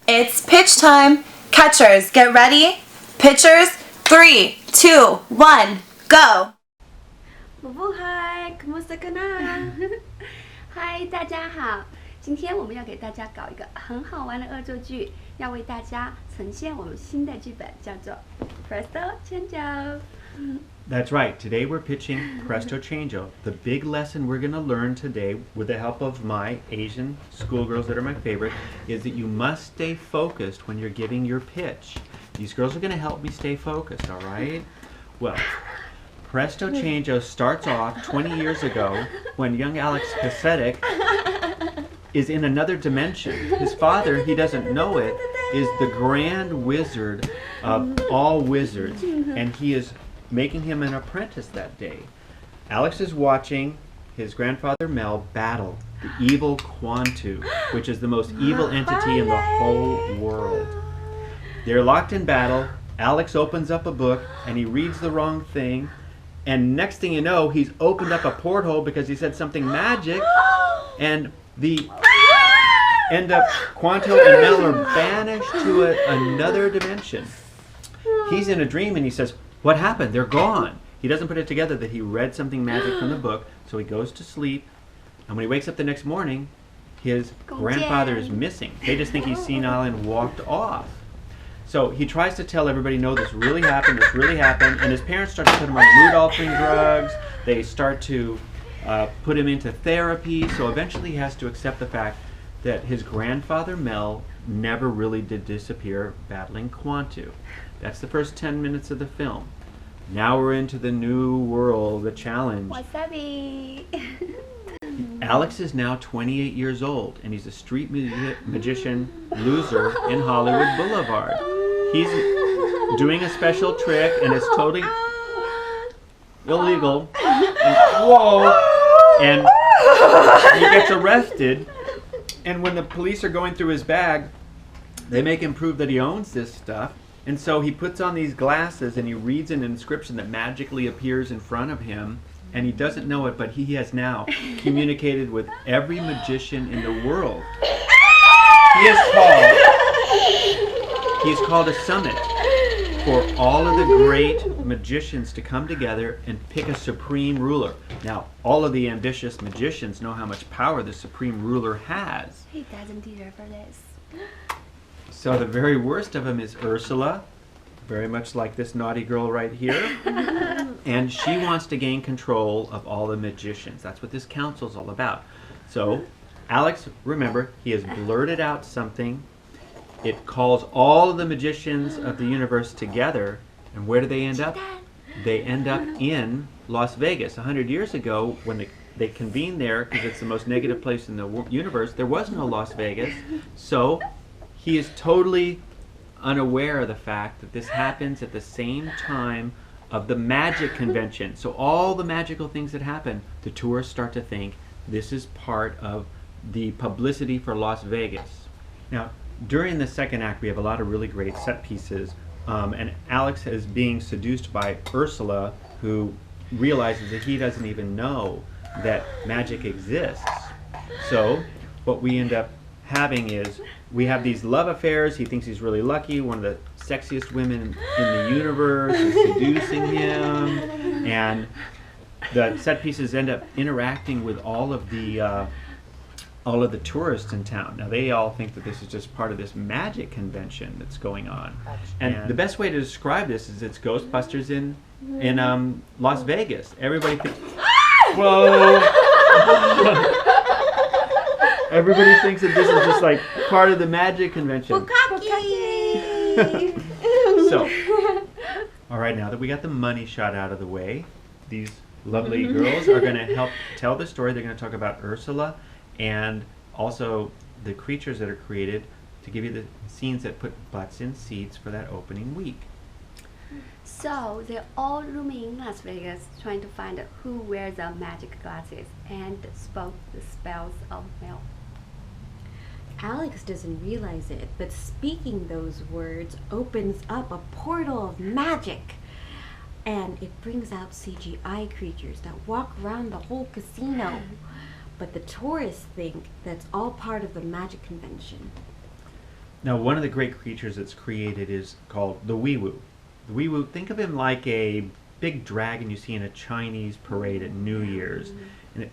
It's pitch time. Catchers, get ready. Pitchers, 3, 2, 1, go. 布布嗨，可莫斯克纳，嗨，大家好。今天我们要给大家搞一个很好玩的恶作剧，要为大家呈现我们新的剧本，叫做 Presto Chango。 That's right. Today we're pitching Presto Chango. The big lesson we're going to learn today, with the help of my Asian schoolgirls that are my favorite, is that you must stay focused when you're giving your pitch. These girls are going to help me stay focused, all right? Well, Presto Chango starts off 20 years ago when young Alex Kassetic is in another dimension. His father, he doesn't know it, is the grand wizard of all wizards, and he is making him an apprentice that day. Alex is watching his grandfather Mel battle the evil Quantu, which is the most evil entity in the whole world. They're locked in battle. Alex opens up a book and he reads the wrong thing, and next thing you know, he's opened up a porthole because he said something magic, and the Quantu and Mel are banished to another dimension. He's in a dream and he says, "What happened? They're gone." He doesn't put it together that he read something magic from the book, so he goes to sleep, and when he wakes up the next morning, his grandfather is missing. They just think he's senile and walked off. So he tries to tell everybody, no, this really happened, and his parents start to put him on Rudolphine drugs. They start to put him into therapy, so eventually he has to accept the fact that his grandfather Mel never really did disappear battling Quantu. That's the first 10 minutes of the film. Now we're into the new world, the challenge. Wasabi. Alex is now 28 years old, and he's a street magician loser in Hollywood Boulevard. He's doing a special trick, and it's totally illegal. And he gets arrested, and when the police are going through his bag, they make him prove that he owns this stuff. And so he puts on these glasses and he reads an inscription that magically appears in front of him, and he doesn't know it, but he has now communicated with every magician in the world. He has called a summit for all of the great magicians to come together and pick a supreme ruler. Now, all of the ambitious magicians know how much power the supreme ruler has. He doesn't deserve this. So the very worst of them is Ursula, very much like this naughty girl right here. And she wants to gain control of all the magicians. That's what this council's all about. So Alex, remember, he has blurted out something. It calls all of the magicians of the universe together. And where do they end up? They end up in Las Vegas. 100 years ago, when they convened there, because it's the most negative place in the universe, there was no Las Vegas. So he is totally unaware of the fact that this happens at the same time of the magic convention. So all the magical things that happen, the tourists start to think this is part of the publicity for Las Vegas. Now, during the second act, we have a lot of really great set pieces, and Alex is being seduced by Ursula, who realizes that he doesn't even know that magic exists. So what we end up having is, we have these love affairs. He thinks he's really lucky. One of the sexiest women in the universe is seducing him, and the set pieces end up interacting with all of the tourists in town. Now they all think that this is just part of this magic convention that's going on. And the best way to describe this is it's Ghostbusters in Las Vegas. Everybody thinks, whoa. Everybody thinks that this is just like part of the magic convention. So, all right, now that we got the money shot out of the way, these lovely girls are going to help tell the story. They're going to talk about Ursula and also the creatures that are created to give you the scenes that put butts in seats for that opening week. So they're all roaming in Las Vegas, trying to find who wears the magic glasses and spoke the spells of Mel. Alex doesn't realize it, but speaking those words opens up a portal of magic. And it brings out CGI creatures that walk around the whole casino. But the tourists think that's all part of the magic convention. Now, one of the great creatures that's created is called the Wee-Woo. The Wee-Woo, think of him like a big dragon you see in a Chinese parade at New Year's. And it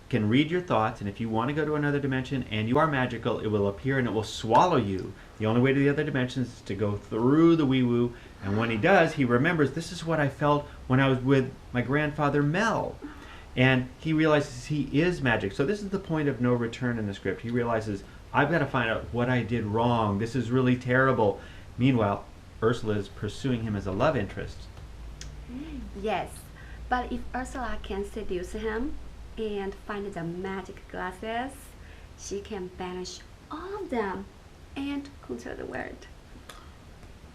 can read your thoughts, and if you want to go to another dimension and you are magical, it will appear and it will swallow you. The only way to the other dimensions is to go through the Wee-Woo, and when he does, he remembers, this is what I felt when I was with my grandfather Mel. And he realizes he is magic. So this is the point of no return in the script. He realizes, I've got to find out what I did wrong. This is really terrible. Meanwhile, Ursula is pursuing him as a love interest. Yes, but if Ursula can seduce him and find the magic glasses, she can banish all of them and control the world.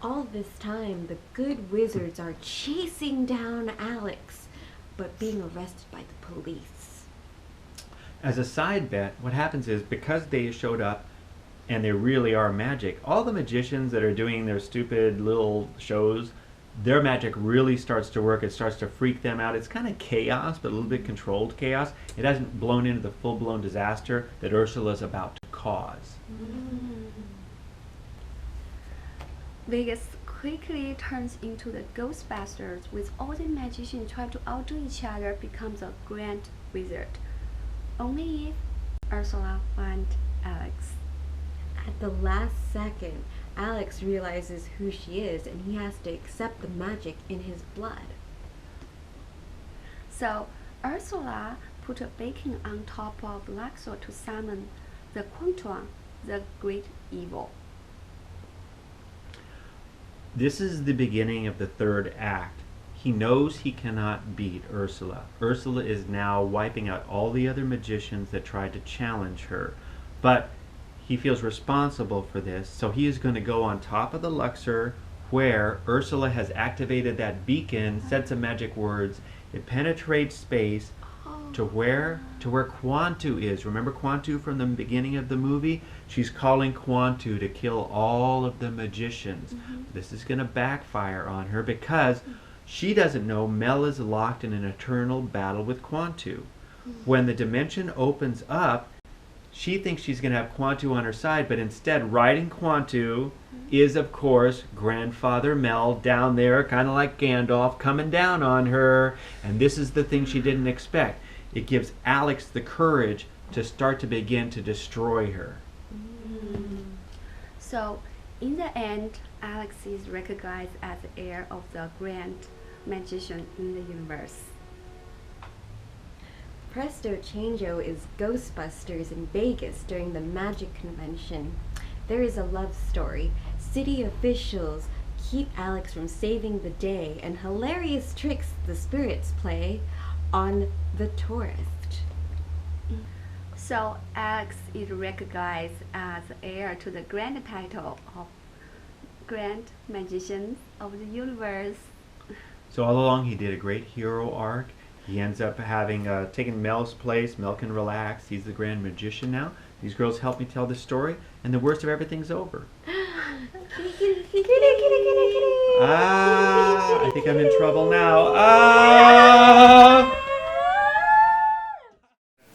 All this time, the good wizards are chasing down Alex, but being arrested by the police. As a side bet, what happens is, because they showed up and they really are magic, all the magicians that are doing their stupid little shows, their magic really starts to work. It starts to freak them out. It's kind of chaos, but a little bit controlled chaos. It hasn't blown into the full-blown disaster that Ursula's about to cause. Vegas quickly turns into the Ghostbusters, with all the magicians trying to outdo each other, becomes a grand wizard. Only if Ursula finds Alex. At the last second, Alex realizes who she is, and he has to accept the magic in his blood. So Ursula put a baking on top of Luxor to summon the Quantum, the great evil. This is the beginning of the third act. He knows he cannot beat Ursula. Ursula is now wiping out all the other magicians that tried to challenge her. But he feels responsible for this, so he is going to go on top of the Luxor where Ursula has activated that beacon, said some magic words. It penetrates space to where Quantu is. Remember Quantu from the beginning of the movie? She's calling Quantu to kill all of the magicians. This is going to backfire on her because she doesn't know Mel is locked in an eternal battle with Quantu. When the dimension opens up, she thinks she's going to have Quantu on her side, but instead, riding Quantu is, of course, Grandfather Mel down there, kind of like Gandalf, coming down on her. And this is the thing she didn't expect. It gives Alex the courage to start to begin to destroy her. So, in the end, Alex is recognized as the heir of the grand magician in the universe. Presto Chango is Ghostbusters in Vegas during the Magic Convention. There is a love story. City officials keep Alex from saving the day, and hilarious tricks the spirits play on the tourist. So Alex is recognized as heir to the grand title of Grand Magician of the Universe. So all along he did a great hero arc. He ends up having taken Mel's place. Mel can relax. He's the grand magician now. These girls help me tell this story, and the worst of everything's over. I think I'm in trouble now.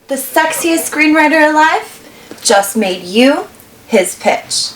The sexiest screenwriter alive just made you his pitch.